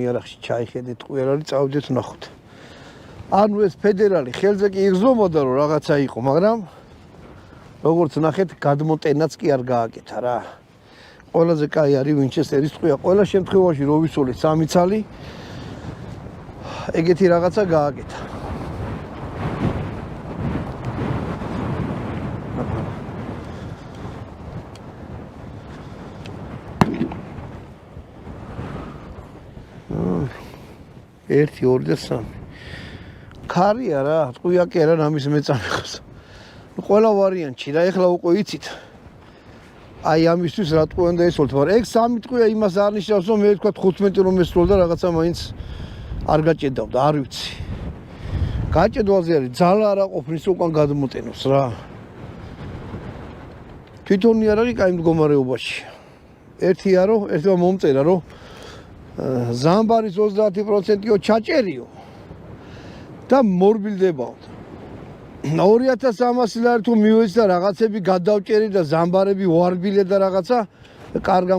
იარაღში ჩაიხედეთ, ტყვი არ არის, წავიდეთ ვნახოთ. ანუ ეს ფედერალი ხელზე კი იგზნომოდა რომ რაღაცა იყო, მაგრამ როგორც ნახეთ, გადმოტენაც კი არ გააკეთა რა. ყველაზე კაი არის ვინჩესტერის ტყვია. ყველა შემთხვევაში რო ვისულით 3 ცალი ეგეთი რაღაცა გააკეთა. ერთი, ორი და სამი. ქარია რა, ტყვია კი არა, რამის მეწამეხოს. ყველა ვარიანტში რა, ეხლა უკვე იცით. აი ამისთვის რა ტყვია უნდა ესვოლთ, მაგრამ ეგ 3 ტყვია იმას არ ნიშნავს, რომ მე ვთქვა 15 რომ ესროლ და რაღაცა მაინც არ გაჭედავდა, არ ვიცი. გაჭედვალზე არის ძალა არ აყოფნის უკან გადმოტენოს რა. თვითონი არ არის კაი მდგომარეობაში. ერთია რომ, ერთმა მომწერა რომ ზამბარის 30%-ო ჩაჭერიო და მორბილდებაო. 2300 ლარი თუ მივეცი და რაღაცები გადავჭერი და ზამბარები ვარბილე და რაღაცა კარგა